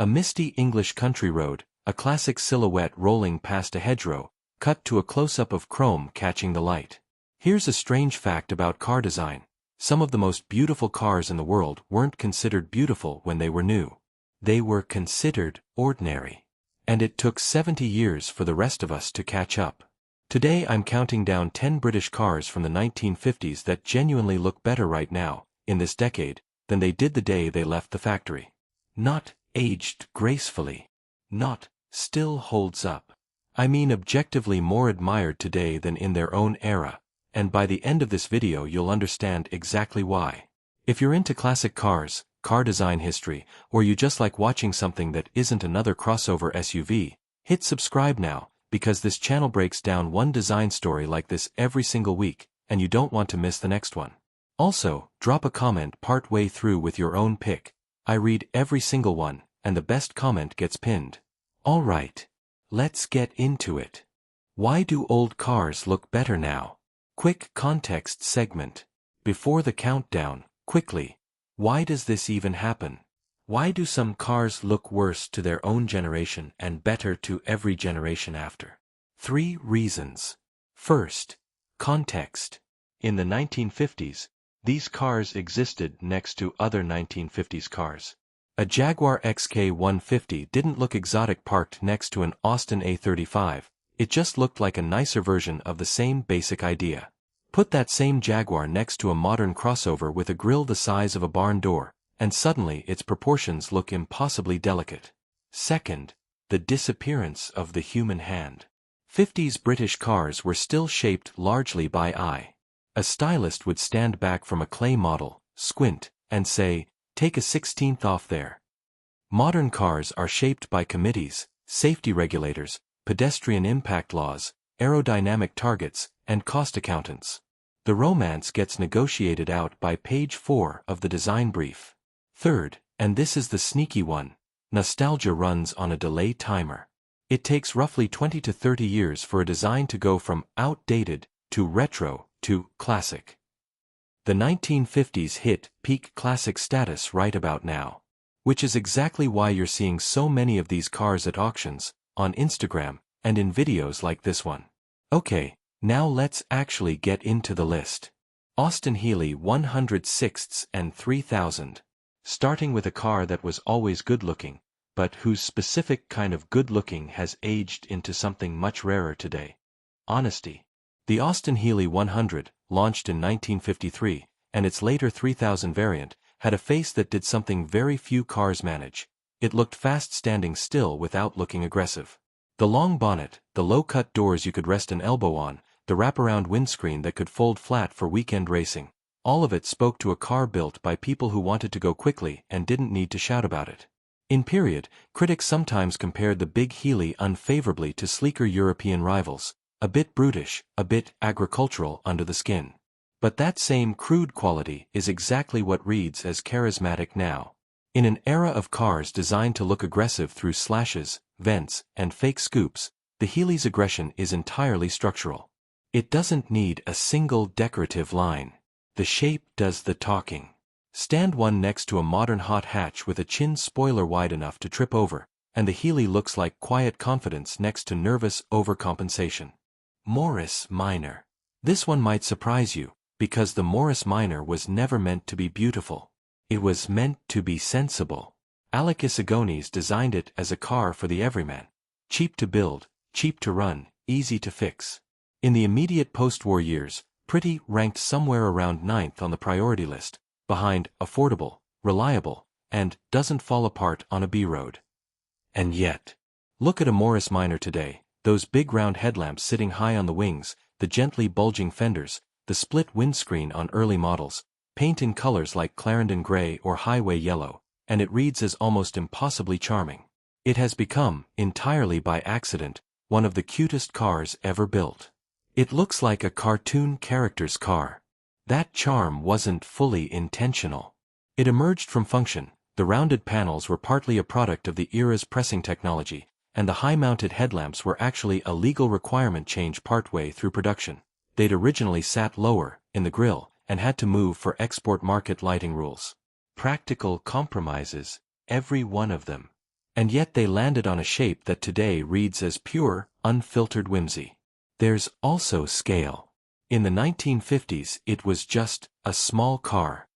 A misty English country road, a classic silhouette rolling past a hedgerow, cut to a close-up of chrome catching the light. Here's a strange fact about car design. Some of the most beautiful cars in the world weren't considered beautiful when they were new. They were considered ordinary. And it took 70 years for the rest of us to catch up. Today I'm counting down 10 British cars from the 1950s that genuinely look better right now, in this decade, than they did the day they left the factory. Not aged gracefully. Not still holds up. I mean objectively more admired today than in their own era, and by the end of this video you'll understand exactly why. If you're into classic cars, car design history, or you just like watching something that isn't another crossover SUV, hit subscribe now, because this channel breaks down one design story like this every single week, and you don't want to miss the next one. Also, drop a comment part way through with your own pick. I read every single one, and the best comment gets pinned. Alright. Let's get into it. Why do old cars look better now? Quick context segment. Before the countdown, quickly. Why does this even happen? Why do some cars look worse to their own generation and better to every generation after? 3 reasons. First, context. In the 1950s, these cars existed next to other 1950s cars. A Jaguar XK 150 didn't look exotic parked next to an Austin A35, it just looked like a nicer version of the same basic idea. Put that same Jaguar next to a modern crossover with a grille the size of a barn door, and suddenly its proportions look impossibly delicate. Second, the disappearance of the human hand. 50s British cars were still shaped largely by eye. A stylist would stand back from a clay model, squint, and say, "Take a 16th off there." Modern cars are shaped by committees, safety regulators, pedestrian impact laws, aerodynamic targets, and cost accountants. The romance gets negotiated out by page 4 of the design brief. Third, and this is the sneaky one, nostalgia runs on a delay timer. It takes roughly 20 to 30 years for a design to go from outdated to retro to classic. The 1950s hit peak classic status right about now. Which is exactly why you're seeing so many of these cars at auctions, on Instagram, and in videos like this one. Okay, now let's actually get into the list. Austin Healey 106ths and 3000. Starting with a car that was always good-looking, but whose specific kind of good-looking has aged into something much rarer today. Honesty. The Austin Healey 100, launched in 1953, and its later 3000 variant, had a face that did something very few cars manage. It looked fast standing still without looking aggressive. The long bonnet, the low-cut doors you could rest an elbow on, the wraparound windscreen that could fold flat for weekend racing, all of it spoke to a car built by people who wanted to go quickly and didn't need to shout about it. In period, critics sometimes compared the big Healey unfavorably to sleeker European rivals, a bit brutish, a bit agricultural under the skin. But that same crude quality is exactly what reads as charismatic now. In an era of cars designed to look aggressive through slashes, vents, and fake scoops, the Healey's aggression is entirely structural. It doesn't need a single decorative line. The shape does the talking. Stand one next to a modern hot hatch with a chin spoiler wide enough to trip over, and the Healey looks like quiet confidence next to nervous overcompensation. Morris Minor. This one might surprise you, because the Morris Minor was never meant to be beautiful. It was meant to be sensible. Alec Isagones designed it as a car for the everyman. Cheap to build, cheap to run, easy to fix. In the immediate post-war years, pretty ranked somewhere around 9th on the priority list, behind affordable, reliable, and doesn't fall apart on a B-road. And yet, look at a Morris Minor today, those big round headlamps sitting high on the wings, the gently bulging fenders, the split windscreen on early models, paint in colors like Clarendon gray or highway yellow, and it reads as almost impossibly charming. It has become, entirely by accident, one of the cutest cars ever built. It looks like a cartoon character's car. That charm wasn't fully intentional. It emerged from function. The rounded panels were partly a product of the era's pressing technology, and the high-mounted headlamps were actually a legal requirement change partway through production. They'd originally sat lower, in the grille, and had to move for export market lighting rules. Practical compromises, every one of them. And yet they landed on a shape that today reads as pure, unfiltered whimsy. There's also scale. In the 1950s it was just a small car.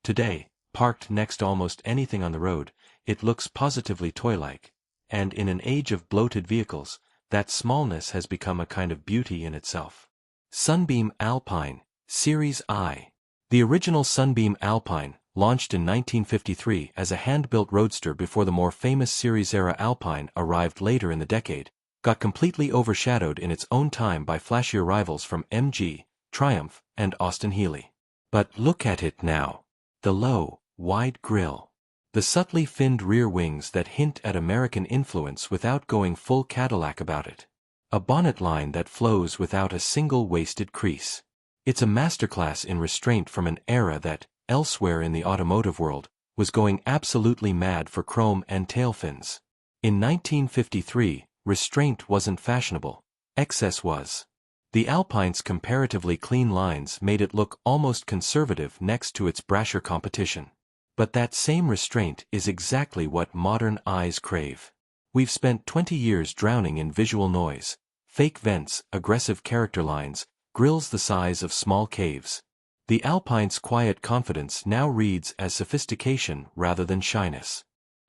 Today, parked next to almost anything on the road, it looks positively toy-like. And in an age of bloated vehicles, that smallness has become a kind of beauty in itself. Sunbeam Alpine, Series I. The original Sunbeam Alpine, launched in 1953 as a hand-built roadster before the more famous Series-era Alpine arrived later in the decade, got completely overshadowed in its own time by flashier rivals from MG, Triumph, and Austin Healey. But look at it now. The low, wide grille. The subtly finned rear wings that hint at American influence without going full Cadillac about it. A bonnet line that flows without a single wasted crease. It's a masterclass in restraint from an era that, elsewhere in the automotive world, was going absolutely mad for chrome and tail fins. In 1953, restraint wasn't fashionable, excess was. The Alpine's comparatively clean lines made it look almost conservative next to its brasher competition. But that same restraint is exactly what modern eyes crave. We've spent 20 years drowning in visual noise, fake vents, aggressive character lines, grills the size of small caves. The Alpine's quiet confidence now reads as sophistication rather than shyness.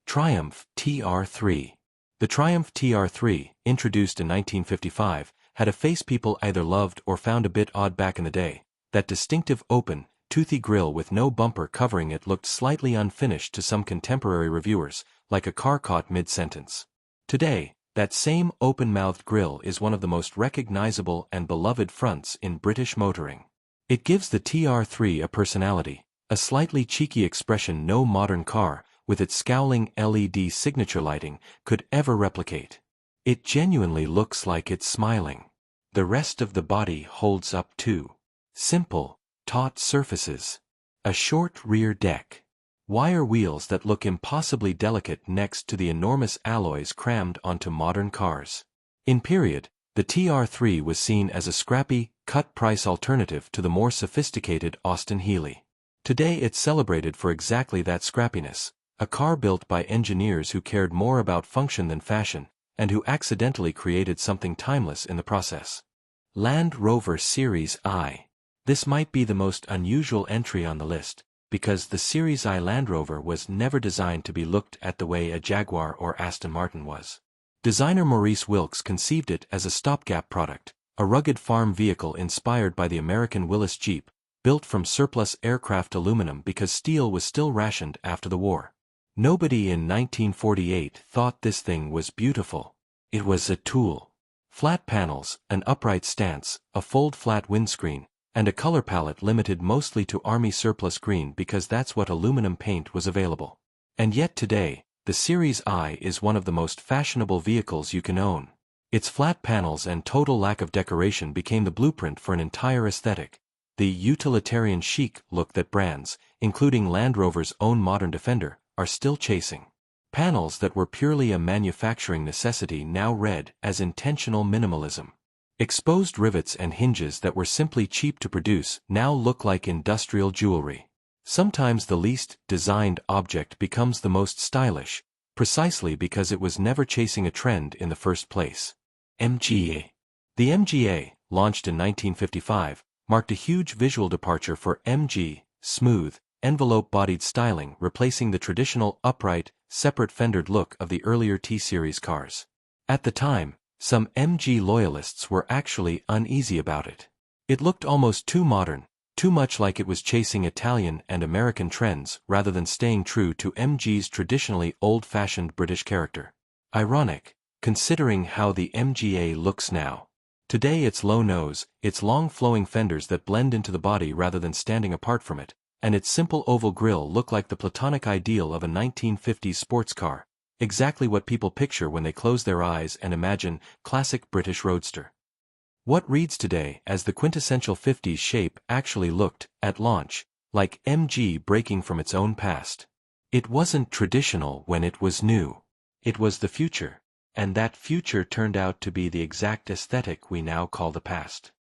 Triumph TR3. The Triumph TR3, introduced in 1955, had a face people either loved or found a bit odd back in the day. That distinctive open, toothy grille with no bumper covering it looked slightly unfinished to some contemporary reviewers, like a car caught mid-sentence. Today, that same open-mouthed grille is one of the most recognizable and beloved fronts in British motoring. It gives the TR3 a personality, a slightly cheeky expression no modern car, with its scowling LED signature lighting, could ever replicate. It genuinely looks like it's smiling. The rest of the body holds up too. Simple, taut surfaces. A short rear deck. Wire wheels that look impossibly delicate next to the enormous alloys crammed onto modern cars. In period, the TR3 was seen as a scrappy, cut-price alternative to the more sophisticated Austin Healey. Today it's celebrated for exactly that scrappiness, a car built by engineers who cared more about function than fashion, and who accidentally created something timeless in the process. Land Rover Series I. This might be the most unusual entry on the list, because the Series I Land Rover was never designed to be looked at the way a Jaguar or Aston Martin was. Designer Maurice Wilks conceived it as a stopgap product, a rugged farm vehicle inspired by the American Willys Jeep, built from surplus aircraft aluminum because steel was still rationed after the war. Nobody in 1948 thought this thing was beautiful. It was a tool. Flat panels, an upright stance, a fold-flat windscreen, and a color palette limited mostly to Army surplus green because that's what aluminum paint was available. And yet today, the Series I is one of the most fashionable vehicles you can own. Its flat panels and total lack of decoration became the blueprint for an entire aesthetic, the utilitarian chic look that brands, including Land Rover's own modern Defender, are still chasing. Panels that were purely a manufacturing necessity now read as intentional minimalism. Exposed rivets and hinges that were simply cheap to produce now look like industrial jewelry. Sometimes the least designed object becomes the most stylish, precisely because it was never chasing a trend in the first place. MGA. The MGA, launched in 1955, marked a huge visual departure for MG, smooth, envelope-bodied styling, replacing the traditional upright, separate-fendered look of the earlier T-Series cars. At the time, some MG loyalists were actually uneasy about it. It looked almost too modern, too much like it was chasing Italian and American trends rather than staying true to MG's traditionally old-fashioned British character. Ironic, considering how the MGA looks now. Today its low nose, its long flowing fenders that blend into the body rather than standing apart from it, and its simple oval grille look like the platonic ideal of a 1950s sports car, exactly what people picture when they close their eyes and imagine classic British roadster. What reads today as the quintessential 50s shape actually looked, at launch, like MG breaking from its own past. It wasn't traditional when it was new. It was the future, and that future turned out to be the exact aesthetic we now call the past.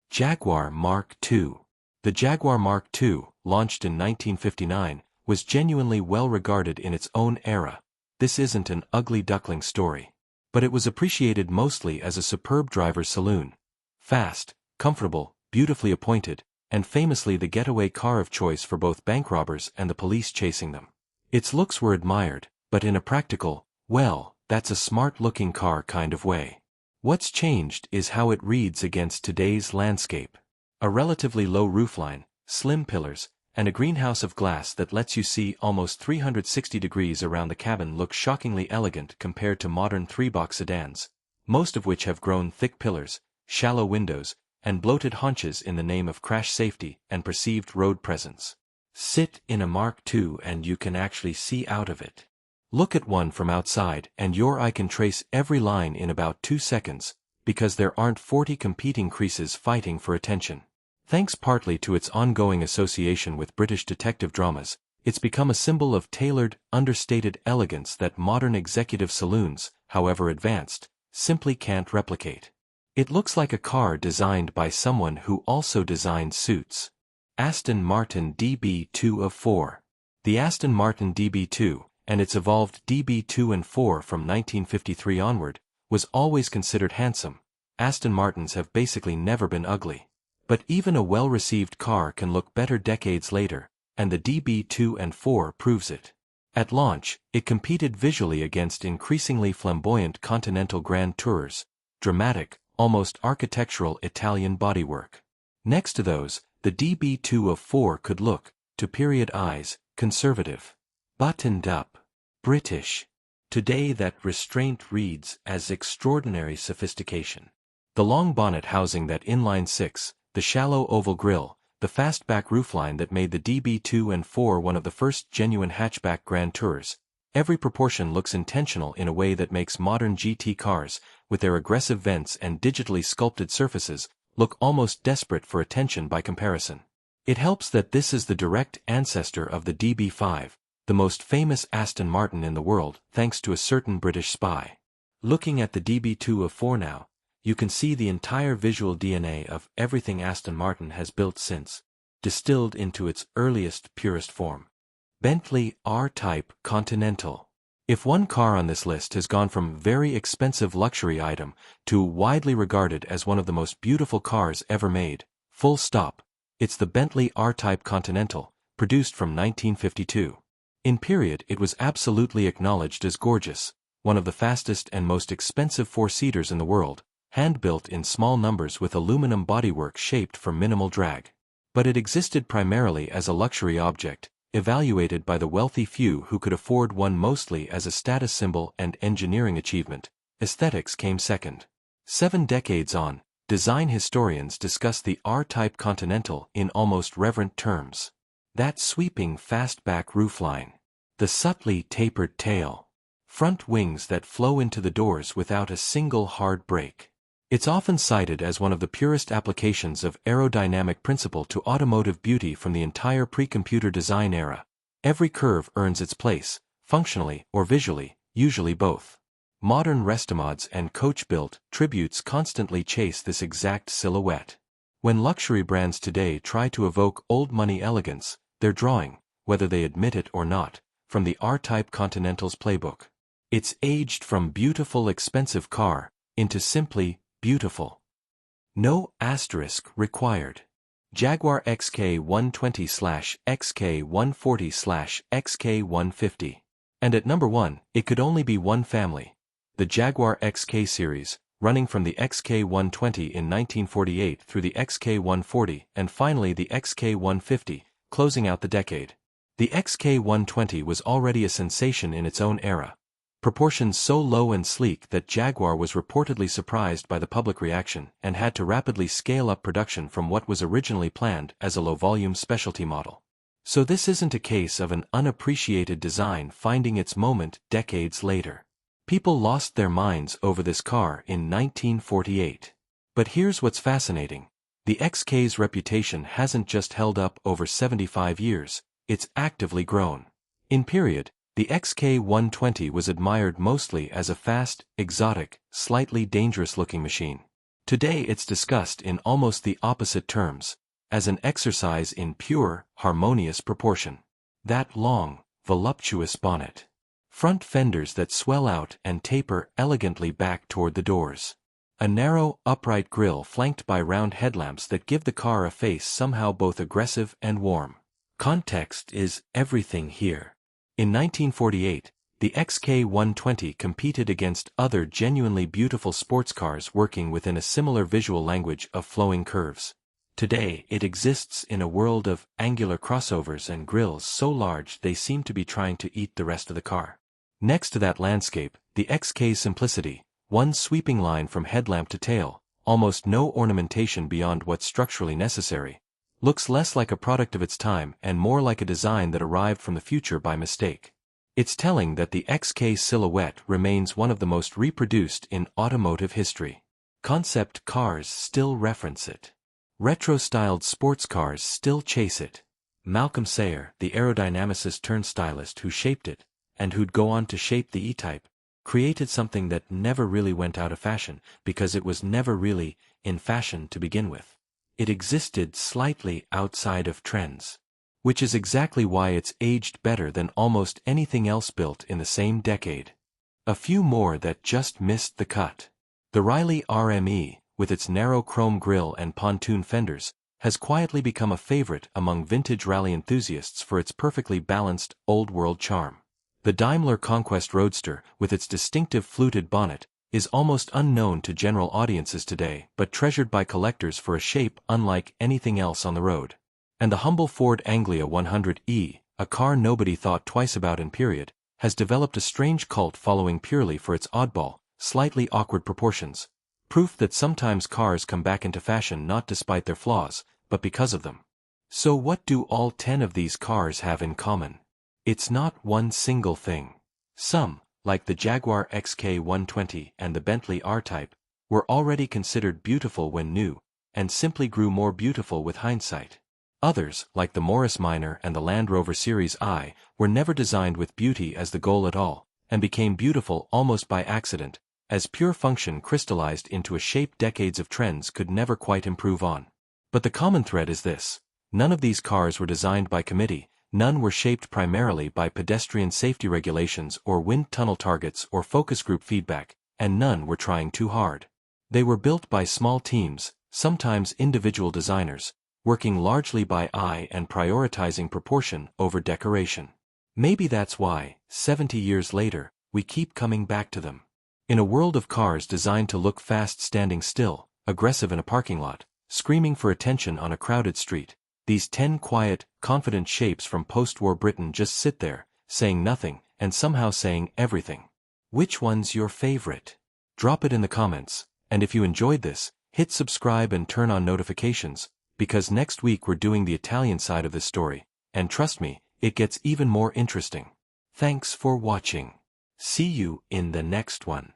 Jaguar Mark II. The Jaguar Mark II, launched in 1959, was genuinely well regarded in its own era, this isn't an ugly duckling story. But it was appreciated mostly as a superb driver's saloon. Fast, comfortable, beautifully appointed, and famously the getaway car of choice for both bank robbers and the police chasing them. Its looks were admired, but in a practical, well, that's a smart-looking car kind of way. What's changed is how it reads against today's landscape. A relatively low roofline, slim pillars, and a greenhouse of glass that lets you see almost 360 degrees around the cabin look shockingly elegant compared to modern three-box sedans, most of which have grown thick pillars, shallow windows, and bloated haunches in the name of crash safety and perceived road presence. Sit in a Mark II and you can actually see out of it. Look at one from outside and your eye can trace every line in about 2 seconds, because there aren't 40 competing creases fighting for attention. Thanks partly to its ongoing association with British detective dramas, it's become a symbol of tailored, understated elegance that modern executive saloons, however advanced, simply can't replicate. It looks like a car designed by someone who also designed suits. Aston Martin DB2 of 4. The Aston Martin DB2, and its evolved DB2 and 4 from 1953 onward, was always considered handsome. Aston Martins have basically never been ugly. But even a well-received car can look better decades later, and the DB2 and 4 proves it. At launch, it competed visually against increasingly flamboyant Continental Grand Tourers, dramatic, almost architectural Italian bodywork. Next to those, the DB2 of 4 could look, to period eyes, conservative. Buttoned up. British. Today that restraint reads as extraordinary sophistication. The long bonnet housing that inline six, the shallow oval grille, the fastback roofline that made the DB2 and 4 one of the first genuine hatchback Grand Tours, every proportion looks intentional in a way that makes modern GT cars, with their aggressive vents and digitally sculpted surfaces, look almost desperate for attention by comparison. It helps that this is the direct ancestor of the DB5, the most famous Aston Martin in the world thanks to a certain British spy. Looking at the DB2 of 4 now, you can see the entire visual DNA of everything Aston Martin has built since, distilled into its earliest, purest form. Bentley R-Type Continental. If one car on this list has gone from very expensive luxury item to widely regarded as one of the most beautiful cars ever made, full stop, it's the Bentley R-Type Continental, produced from 1952. In period it was absolutely acknowledged as gorgeous, one of the fastest and most expensive four-seaters in the world, hand-built in small numbers with aluminum bodywork shaped for minimal drag. But it existed primarily as a luxury object, evaluated by the wealthy few who could afford one mostly as a status symbol and engineering achievement. Aesthetics came second. 7 decades on, design historians discuss the R-Type Continental in almost reverent terms. That sweeping fastback roofline. The subtly tapered tail. Front wings that flow into the doors without a single hard brake. It's often cited as one of the purest applications of aerodynamic principle to automotive beauty from the entire pre-computer design era. Every curve earns its place, functionally or visually, usually both. Modern restomods and coach-built tributes constantly chase this exact silhouette. When luxury brands today try to evoke old-money elegance, they're drawing, whether they admit it or not, from the R-Type Continental's playbook. It's aged from beautiful expensive car into simply beautiful. No asterisk required. Jaguar XK 120/XK 140/XK 150. And at number 1, it could only be one family. The Jaguar XK series, running from the XK 120 in 1948 through the XK 140 and finally the XK 150, closing out the decade. The XK 120 was already a sensation in its own era. Proportions so low and sleek that Jaguar was reportedly surprised by the public reaction and had to rapidly scale up production from what was originally planned as a low-volume specialty model. So this isn't a case of an unappreciated design finding its moment decades later. People lost their minds over this car in 1948. But here's what's fascinating. The XK's reputation hasn't just held up over 75 years, it's actively grown. In period, the XK 120 was admired mostly as a fast, exotic, slightly dangerous-looking machine. Today it's discussed in almost the opposite terms, as an exercise in pure, harmonious proportion. That long, voluptuous bonnet. Front fenders that swell out and taper elegantly back toward the doors. A narrow, upright grille flanked by round headlamps that give the car a face somehow both aggressive and warm. Context is everything here. In 1948, the XK120 competed against other genuinely beautiful sports cars working within a similar visual language of flowing curves. Today, it exists in a world of angular crossovers and grilles so large they seem to be trying to eat the rest of the car. Next to that landscape, the XK's simplicity, one sweeping line from headlamp to tail, almost no ornamentation beyond what's structurally necessary, looks less like a product of its time and more like a design that arrived from the future by mistake. It's telling that the XK silhouette remains one of the most reproduced in automotive history. Concept cars still reference it. Retro-styled sports cars still chase it. Malcolm Sayer, the aerodynamicist turned stylist who shaped it, and who'd go on to shape the E-Type, created something that never really went out of fashion because it was never really in fashion to begin with. It existed slightly outside of trends. Which is exactly why it's aged better than almost anything else built in the same decade. A few more that just missed the cut. The Riley RME, with its narrow chrome grille and pontoon fenders, has quietly become a favorite among vintage rally enthusiasts for its perfectly balanced, old-world charm. The Daimler Conquest Roadster, with its distinctive fluted bonnet, is almost unknown to general audiences today but treasured by collectors for a shape unlike anything else on the road. And the humble Ford Anglia 100E, a car nobody thought twice about in period, has developed a strange cult following purely for its oddball, slightly awkward proportions. Proof that sometimes cars come back into fashion not despite their flaws, but because of them. So what do all 10 of these cars have in common? It's not one single thing. Some, like the Jaguar XK 120 and the Bentley R-Type, were already considered beautiful when new, and simply grew more beautiful with hindsight. Others, like the Morris Minor and the Land Rover Series I, were never designed with beauty as the goal at all, and became beautiful almost by accident, as pure function crystallized into a shape decades of trends could never quite improve on. But the common thread is this: none of these cars were designed by committee, none were shaped primarily by pedestrian safety regulations or wind tunnel targets or focus group feedback, and none were trying too hard. They were built by small teams, sometimes individual designers, working largely by eye and prioritizing proportion over decoration. Maybe that's why, 70 years later, we keep coming back to them. In a world of cars designed to look fast standing still, aggressive in a parking lot, screaming for attention on a crowded street, these 10 quiet, confident shapes from post-war Britain just sit there, saying nothing, and somehow saying everything. Which one's your favorite? Drop it in the comments, and if you enjoyed this, hit subscribe and turn on notifications, because next week we're doing the Italian side of this story, and trust me, it gets even more interesting. Thanks for watching. See you in the next one.